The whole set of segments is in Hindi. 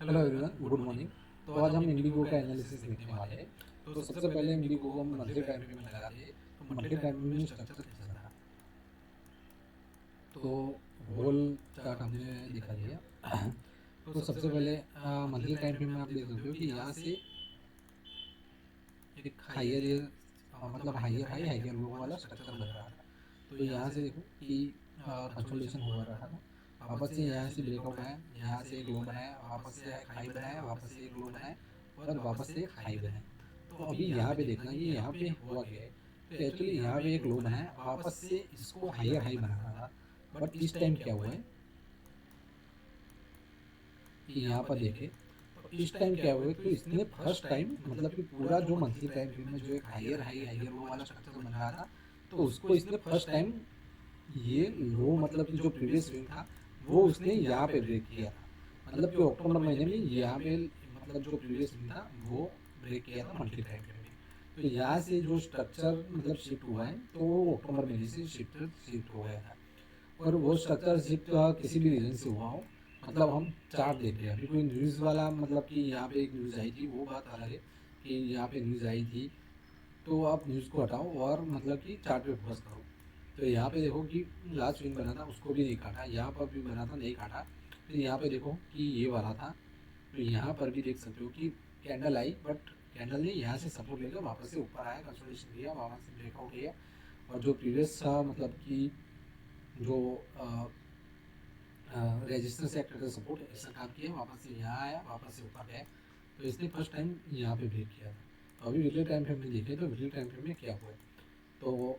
Hello everyone, good morning. तो आज हम इंडिगो का एनालिसिस देखने वाले हैं। तो सबसे पहले इंडिगो को हम मंथली टाइम फ्रेम में लगाते हैं। तो मंथली टाइम फ्रेम में स्ट्रक्चर कैसा था, तो होल चार्ट हमने दिखा दिया। तो सबसे पहले मंथली टाइम फ्रेम में आप देख सकते हो कि यहाँ से एक हाइयर मतलब हाइयर हाई हाइयर लो वाला स्ट्रक्चर बन रहा था। तो यहाँ से देखो कि कंसोलिडेशन हो रहा था। वापस से यहाँ से ब्रेकआउट आया, यहाँ से एक लो बनाया, वापस से एक हाई बनाया, वापस से एक लो बनाया और वापस से एक हाई बनाया। तो अभी यहाँ पे देखना कि यहाँ पे हुआ क्या है। तो एक्चुअली यहाँ पे एक लो बनाया, वापस से इसको हाइयर हाई बनाना था। बट इस टाइम क्या हुआ है कि यहाँ पर देखे तो इस टाइम क्या हुआ है, तो इसने फर्स्ट टाइम मतलब कि पूरा जो मंथली टाइम फ्रेम में जो एक हाइयर हाई हाइयर लो वाला स्ट्रक्चर बन रहा था, तो उसको इसने फर्स्ट टाइम ये लो मतलब कि जो प्रीवियस स्विंग था वो उसने यहाँ पे ब्रेक किया था। मतलब कि अक्टूबर महीने में यहाँ पे मतलब जो प्रीवियस स्विंग था वो ब्रेक किया था मंथली टाइम फ्रेम में। तो यहाँ से जो स्ट्रक्चर मतलब शिफ्ट हुआ है तो वो अक्टूबर महीने से शिफ्ट हो गया था। और वो स्ट्रक्चर शिफ्ट किसी भी रीज़न से हुआ हो, मतलब हम चार्ट देख रहे हैं अभी कोई न्यूज़ वाला, मतलब कि यहाँ पे एक न्यूज़ आई थी वो बात अलग है कि यहाँ पे न्यूज़ आई थी, तो आप न्यूज़ को हटाओ और मतलब कि चार्ट पे फोकस करो। तो यहाँ पे देखो कि लास्ट स्विंग बना था उसको भी नहीं काटा, यहाँ पर भी बना था नहीं काटा। फिर यहाँ पे देखो कि ये वाला था, तो यहाँ पर भी देख सकते हो कि कैंडल आई, बट कैंडल ने यहाँ से सपोर्ट लेकर वापस से ऊपर आया, कंसोलिडेशन किया, वापस से ब्रेकआउट किया। और जो प्रीवियस था मतलब कि जो रेजिस्टेंस एक्ट का सपोर्ट ऐसा काम किया, वापस से यहाँ आया, वापस से ऊपर गया। तो इसने फर्स्ट टाइम यहाँ पे ब्रेक किया था। तो अभी वीकली टाइम फ्रेम में देखें तो वीकली टाइम फ्रेम में क्या हुआ है, तो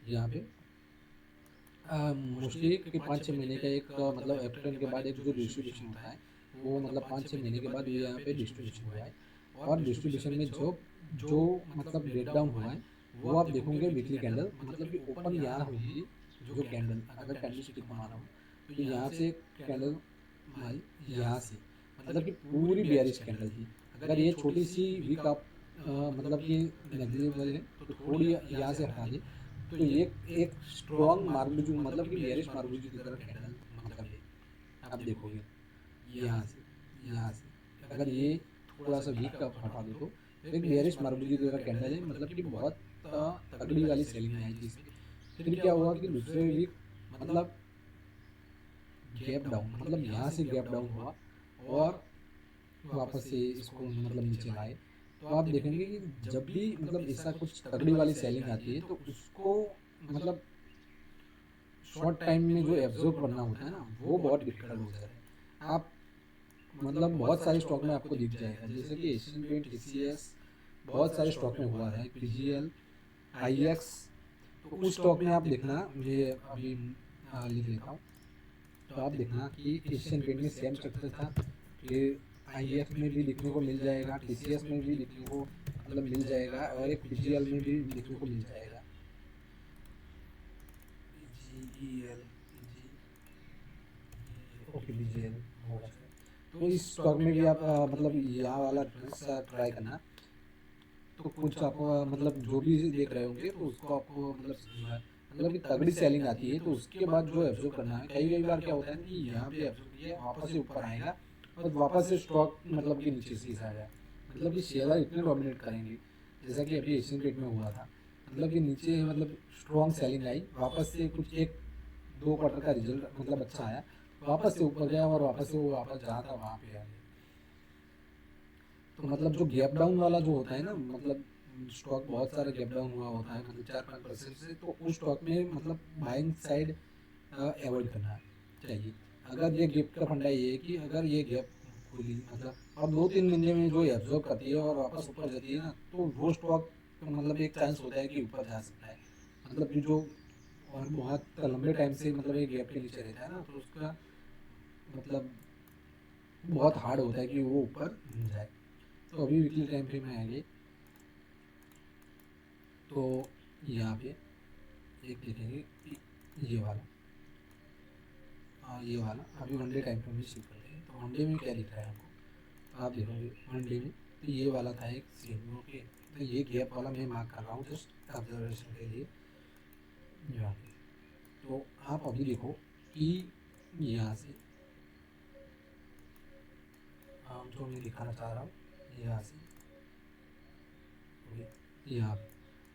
यहाँ पे मोस्टली कि 5-6 महीने का एक मतलब अप्रैल के बाद एक जो डिस्ट्रीब्यूशन होता है वो मतलब 5-6 महीने के बाद यहाँ पे डिस्ट्रीब्यूशन हुआ है। और डिस्ट्रीब्यूशन में जो जो मतलब ब्रेकडाउन हुआ है वो आप देखोगे वीकली कैंडल मतलब कि ओपन यहाँ हुई, जो कैंडल अगर कैंडल स्टिक को माना हो तो यहाँ से कैंडल मारी, यहाँ से मतलब कि पूरी बेयरिश कैंडल थी। अगर ये छोटी सी वीक आप मतलब कि नेग्लिजिबल है तो थोड़ी यहाँ से हटा दे, तो ये एक स्ट्रॉन्ग मार्बुलजू मतलब कि बेयरिश मार्बुलजू की तरह कैंडल मतलब है। आप देखोगे यहाँ से अगर ये थोड़ा सा वीक आप हटा दो तो एक बेयरिश मार्बुलजू की तरह कैंडल है, मतलब कि बहुत तगड़ी वाली सेलिंग आई थी इसमें। फिर क्या हुआ कि दूसरे वीक मतलब गैप डाउन, मतलब यहाँ से गैप डाउन हुआ और वापस से इसको मतलब नीचे लाए। तो आप देखेंगे कि जब भी मतलब ऐसा कुछ तगड़ी वाली सेलिंग आती है तो उसको मतलब शॉर्ट टाइम में जो एब्जॉर्ब करना होता है ना वो बहुत डिफिकल्ट हो जाता है। आप मतलब बहुत सारे स्टॉक में आपको दिख जाएगा, जैसे कि एशियन पेंट, टीसीएस, बहुत सारे स्टॉक में हुआ है, पीजीएल, आईएक्स। तो उस स्टॉक में आप देखना, मैं अभी लिख लेता हूँ। तो आप देखना कि एशियन पेंट में सेम स्ट्रक्चर था, फिर आईएक्स में भी दिखने को मिल जाएगा, टीसीएस में भी दिखने को मतलब मिल जाएगा और एक पीजीएल में भी दिखने को मिल जाएगा। पीजीईएल, ओके बीजेएल होगा शायद। तो इस स्टॉक में भी आप मतलब यहाँ वाला रेफरेंस ट्राई करना। तो कुछ आप मतलब जो भी देख रहे होंगे तो उसको आपको मतलब कि तगड़ी सेलिंग आती है तो उसके बाद जो एब्जॉर्ब करना है। कई कई बार क्या होता है ना कि यहाँ पे एब्जॉर्ब किया वापस से ऊपर आएगा और वापस से स्टॉक मतलब कि नीचे से आ जाए, मतलब कि शेयर इतने डोमिनेट करेंगे जैसा कि अभी एशियन पेंट में हुआ था। मतलब कि नीचे मतलब स्ट्रॉन्ग सेलिंग आई, वापस से कुछ 1-2 क्वार्टर का रिजल्ट मतलब अच्छा आया, वापस से ऊपर गया और वापस से वो वापस जहाँ था वहाँ पे आ गया। तो मतलब जो गैप डाउन वाला जो होता है ना, मतलब स्टॉक बहुत सारा गैप डाउन हुआ होता है मतलब 4-5% से, तो उस स्टॉक में मतलब बाइंग साइड अवॉइड करना चाहिए। अगर ये गैप का फंडा ये है कि अगर ये गैप खुली मतलब और 2-3 महीने में जो एब्जॉर्ब करती है और वापस ऊपर जाती है ना, तो वो स्टॉक मतलब एक चांस होता है कि ऊपर जा सकता है। मतलब कि जो और बहुत लंबे टाइम से मतलब एक गैप के नीचे रहता है ना, तो उसका मतलब बहुत हार्ड होता है कि वो ऊपर जाए। तो अभी वीकली टाइम फ्रेम में आएंगे तो यहाँ पे एक देखेंगे कि ये वाला, ये वाला अभी वनडे टाइम फ्रेम में शिफ्ट करते हैं। तो वनडे में क्या दिख रहा है आपको, तो आप देखोगे वनडे में तो ये वाला था एक सीन, ओके। तो ये गैप वाला मैं मार्क कर रहा हूँ जस्ट ऑब्जर्वेशन के लिए यहाँ पे। तो आप अभी देखो कि यहाँ से जो मैं दिखाना चाह रहा हूँ यहाँ से यहाँ पे।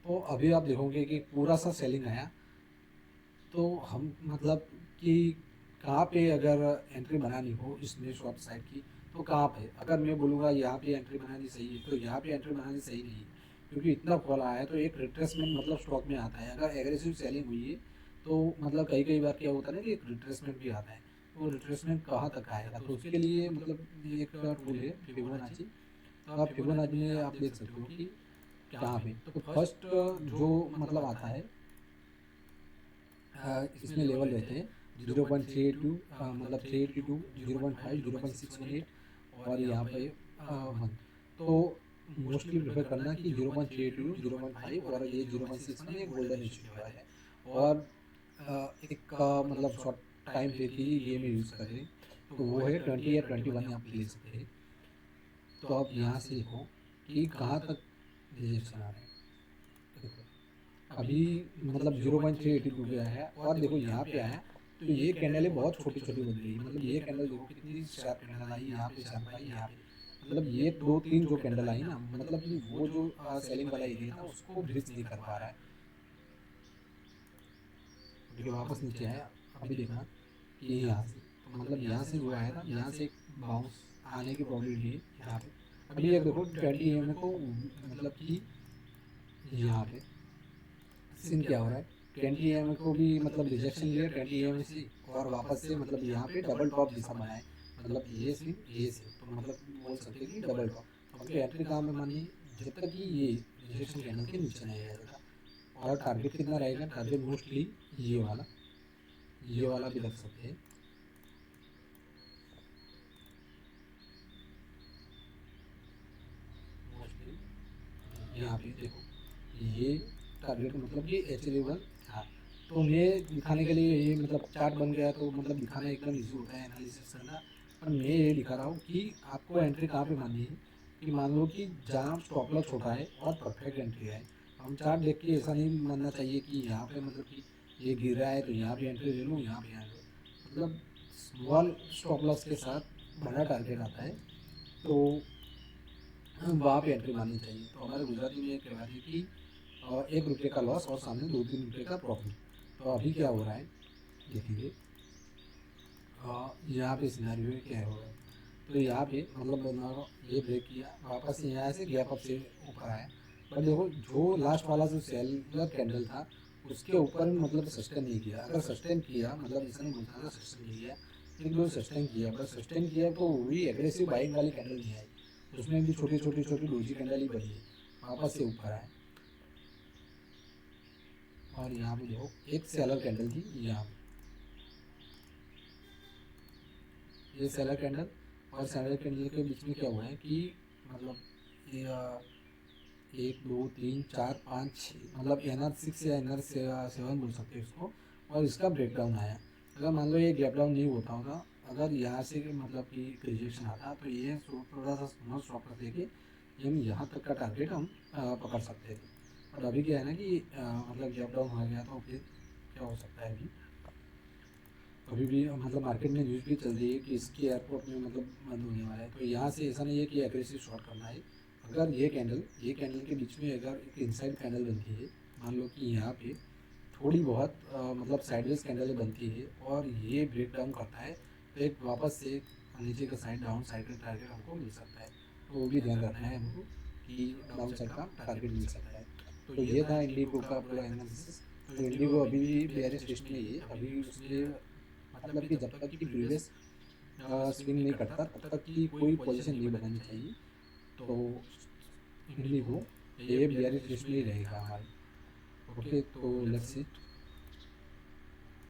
तो अभी आप देखोगे कि पूरा सा सेलिंग आया। तो हम मतलब कि कहाँ पे अगर एंट्री बनानी हो इसमें शॉप साइड की तो कहाँ पे, अगर मैं बोलूँगा यहाँ पे एंट्री बनानी सही है तो यहाँ पे एंट्री बनानी सही नहीं है, क्योंकि इतना फॉल आया है। तो एक रिट्रेसमेंट मतलब स्टॉक में आता है। अगर एग्रेसिव सेलिंग हुई है तो मतलब कई कई बार क्या होता है ना कि एक रिट्रेसमेंट भी आता है। तो रिट्रेसमेंट कहाँ तक आएगा, तो उसके लिए मतलब एक टूल है फिबोनाची। तो आप फिबोनाची में आप देख सकते हो कि कहाँ पे। तो फर्स्ट जो मतलब आता है इसमें लेवल रहते हैं 0.382, मतलब 382, 0.5, 0.618 और यहाँ पे 1। तो मोस्टली प्रेफर करना कि 0.382, 0.5 और ये 0.61 ये गोल्डन इशू लेवल है। और एक मतलब शॉर्ट टाइम पे की ये में यूज़ करें तो वो है 20 या 21 आप ले सकते हैं। तो आप यहाँ से देखो कि कहाँ तक रिजेक्शन आ रहे हैं। देखो अभी मतलब 0.382 पे आया है और देखो यहाँ पे आया। तो ये कैंडल बहुत छोटी छोटी बन गई, मतलब ये कैंडल देखो कितनी शार्प कैंडल आई, यहाँ पे शार्प आई, यहाँ पे मतलब ये दो तीन जो कैंडल आई ना, मतलब कि वो जो सेलिंग वाला एरिया था उसको ब्रिज नहीं कर पा रहा है। देखिए वापस नीचे आया। अभी देखना कि यहाँ से तो मतलब यहाँ से जो आया था यहाँ से बाउंस आने की प्रॉबिलिटी है यहाँ पे। अभी ये देखो 20 को मतलब कि यहाँ पे सीन क्या हो रहा है, 20 को भी मतलब रिजेक्शन लिया 20 से और वापस से मतलब यहाँ पे डबल टॉप जैसा बनाए। मतलब ये सीन ये सीन तो मतलब बोल सकते हैं कि डबल टॉप। अब तो एंट्री कहाँ पे मानी, जब तक कि ये रिजेक्शन कैंडल के नीचे नहीं आ जाता। और टारगेट कितना रहेगा, टारगेट मोस्टली ये वाला भी रख सकते हैं। मोस्टली यहाँ पे देखो ये टारगेट मतलब कि अचीवेबल था। तो मैं दिखाने के लिए ये मतलब चार्ट बन गया तो मतलब दिखाना एकदम इजी होता है एनालिसिस करना। पर मैं ये दिखा रहा हूँ कि आपको एंट्री कहाँ पे माननी है, कि मान लो कि जहाँ स्टॉप लॉस छोटा है और परफेक्ट एंट्री है। हम चार्ट देख के ऐसा नहीं मानना चाहिए कि यहाँ पे मतलब कि ये गिर रहा है तो यहाँ पे एंट्री ले लूँ, यहाँ पे मतलब स्मॉल स्टॉप लॉस के साथ बड़ा टारगेट आता है तो वहाँ पे एंट्री माननी चाहिए। तो हमारे गुजराती में एक कहावत है कि 1 रुपये का लॉस और सामने 2-3 रुपये का प्रॉफिट। तो अभी क्या हो रहा है देखेंगे, यहाँ पे सिनेरियो क्या हो रहा है। तो यहाँ पे मतलब ये ब्रेक किया, वापस यहाँ से गैप अप से ऊपर आया। पर देखो जो लास्ट वाला जो सेलर कैंडल था उसके ऊपर मतलब सस्टेन नहीं किया। अगर सस्टेन किया मतलब ऐसा नहीं बोलता था सस्टेन नहीं किया, एक दो सस्टेन किया, पर सस्टेन किया तो वो भी एग्रेसिव बाइंग वाली कैंडल नहीं आई, उसमें भी छोटी छोटी छोटी डोजी कैंडल ही बनी है। वापस से ऊपर आए और यहाँ पे देखो एक सेलर कैंडल थी यहाँ पे, ये सेलर कैंडल और सेलर कैंडल के बीच में क्या हुआ है कि मतलब ये 1 2 3 4 5 मतलब NR6 या NR7 बोल सकते हैं इसको। और इसका ब्रेकडाउन आया। अगर मान लो ये गैप डाउन नहीं होता होगा, अगर यहाँ से मतलब कि रिजेक्शन आता तो ये थोड़ा सा स्मॉल स्टॉप कर देके हम यहाँ तक का टारगेट हम पकड़ सकते थे। और अभी क्या है ना कि मतलब गैप डाउन हो गया तो फिर क्या हो सकता है अभी भी मतलब मार्केट में न्यूज़ भी चल रही है कि इसकी एयरपोर्ट में मतलब बंद होने वाला है। तो यहाँ से ऐसा नहीं है कि एग्रेसिव शॉर्ट करना है। अगर ये कैंडल के बीच में अगर एक इनसाइड कैंडल बनती है, मान लो कि यहाँ पे थोड़ी बहुत मतलब साइडवेज कैंडल बनती है और ये ब्रेक डाउन करता है तो एक वापस से नीचे का साइड डाउन साइड का टारगेट हमको मिल सकता है। तो वो भी ध्यान रखना है हमको कि डाउन साइड का टारगेट मिल सकता है। तो ये था इंडिगो का पूरा एनालिसिस। तो इंडिगो अभी भी बेयरिश लिस्ट में ही है। अभी उसके मतलब कि जब तक कि प्रीवियस स्विंग नहीं करता तब तक की कोई पोजीशन नहीं बनानी चाहिए। तो इंडिगो ये बेयरिश लिस्ट में ही रहेगा हमारे। ओके तो लेट्स सी।